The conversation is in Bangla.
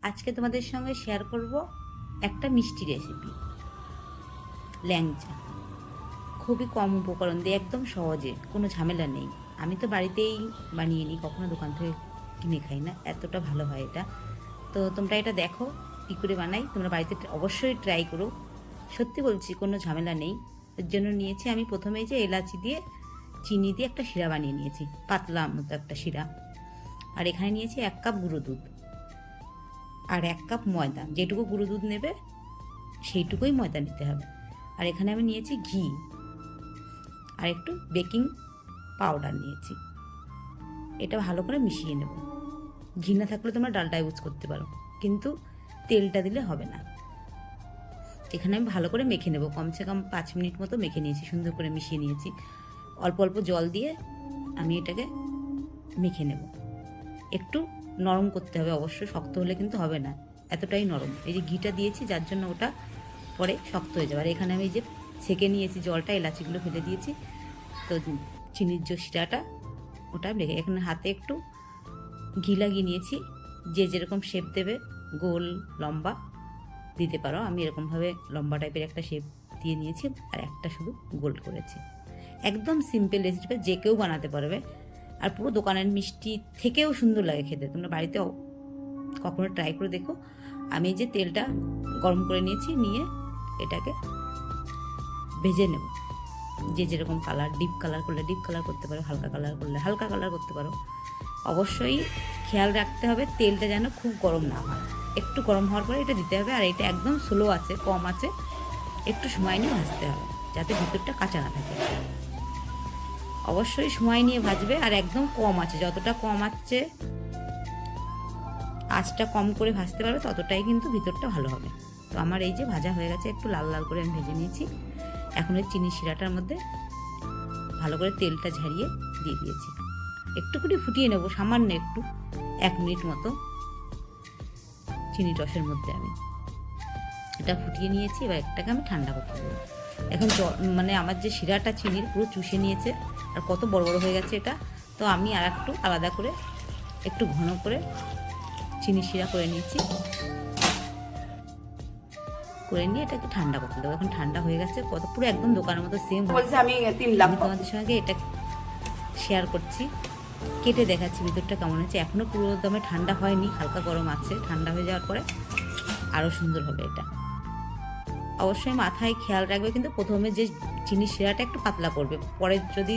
আজকে তোমাদের সঙ্গে শেয়ার করব একটা মিষ্টি রেসিপি, ল্যাংচা। খুবই কম উপকরণ দিয়ে একদম সহজে, কোনো ঝামেলা নেই। আমি তো বাড়িতেই বানিয়ে নিই, কখনো দোকান থেকে কিনে খাই না, এতটা ভালো হয় এটা। তো তোমরা এটা দেখো কী করে বানাই, তোমরা বাড়িতে অবশ্যই ট্রাই করো। সত্যি বলছি, কোনো ঝামেলা নেই। এর জন্য নিয়েছি আমি প্রথমেই যে এলাচি দিয়ে চিনি দিয়ে একটা শিরা বানিয়ে নিয়েছি, পাতলা মতো একটা শিরা। আর এখানে নিয়েছি 1 কাপ গুঁড়ো দুধ আর 1 কাপ ময়দা। যেটুকু গুঁড়ো দুধ নেবে সেইটুকুই ময়দা নিতে হবে। আর এখানে আমি নিয়েছি ঘি আর একটু বেকিং পাউডার নিয়েছি। এটা ভালো করে মিশিয়ে নেব। ঘি না থাকলে তোমরা ডালটা ইউজ করতে পারো, কিন্তু তেলটা দিলে হবে না। এখানে আমি ভালো করে মেখে নেব, কমসে কম 5 মিনিট মতো মেখে নিয়েছি, সুন্দর করে মিশিয়ে নিয়েছি। অল্প অল্প জল দিয়ে আমি এটাকে মেখে নেব। একটু নরম করতে হবে অবশ্যই, শক্ত হলে কিন্তু হবে না, এতটাই নরম। এই যে ঘিটা দিয়েছি যার জন্য ওটা পরে শক্ত হয়ে যাবে। আর এখানে আমি যে ছেঁকে নিয়েছি জলটা, এলাচিগুলো ফেলে দিয়েছি। তো চিনির যে শিরাটা ওটা রেখে এখানে হাতে একটু ঘি লাগিয়ে নিয়েছি। যে যেরকম শেপ দেবে, গোল লম্বা দিতে পারো। আমি এরকমভাবে লম্বা টাইপের একটা শেপ দিয়ে নিয়েছি আর একটা শুধু গোল করেছি। একদম সিম্পল রেসিপি, যে কেউ বানাতে পারবে। আর পুরো দোকানের মিষ্টি থেকেও সুন্দর লাগে খেতে। তোমরা বাড়িতে কখনো ট্রাই করে দেখো। আমি যে তেলটা গরম করে নিয়েছি, নিয়ে এটাকে ভেজে নেব। যে যেরকম কালার, ডিপ কালার করলে ডিপ কালার করতে পারো, হালকা কালার করলে হালকা কালার করতে পারো। অবশ্যই খেয়াল রাখতে হবে তেলটা যেন খুব গরম না হয়। একটু গরম হওয়ার পরে এটা দিতে হবে। আর এটা একদম স্লো আছে, কম আছে, একটু সময় নিয়ে ভাজতে হবে যাতে ভিতরটা কাঁচা না থাকে। অবশ্যই সময় নিয়ে ভাজবে। আর একদম কম আছে, যতটা কম আছে আঁচটা কম করে ভাজতে পারবে ততটাই কিন্তু ভিতরটা ভালো হবে। তো আমার এই যে ভাজা হয়ে গেছে, একটু লাল লাল করে আমি ভেজে নিয়েছি। এখন ওই চিনি শিরাটার মধ্যে ভালো করে তেলটা ঝারিয়ে দিয়ে দিয়েছি। একটু করে ফুটিয়ে নেব, সামান্য একটু, 1 মিনিট মতো চিনি রসের মধ্যে আমি এটা ফুটিয়ে নিয়েছি। এবার একটাকে আমি ঠান্ডা করতে দেবো। এখন মানে আমার যে শিরাটা চিনির পুরো চুষে নিয়েছে, আর কত বড় বড় হয়ে গেছে এটা। তো আমি আর একটু আলাদা করে একটু ঘন করে চিনি শিরা করে নিয়েছি, করে নিয়ে এটাকে ঠান্ডা করতে দেবো। এখন ঠান্ডা হয়ে গেছে, কত পুরো একদম দোকানের মতো সেম বলছে। আমি তোমাদের সঙ্গে এটা শেয়ার করছি, কেটে দেখাচ্ছি ভিতরটা কেমন হচ্ছে। এখনও পুরো দমে ঠান্ডা হয়নি, হালকা গরম আছে। ঠান্ডা হয়ে যাওয়ার পরে আরও সুন্দর হবে এটা। অবশ্যই মাথায় খেয়াল রাখবে, কিন্তু প্রথমে যে চিনি শিরাটা একটু পাতলা করবে, পরে যদি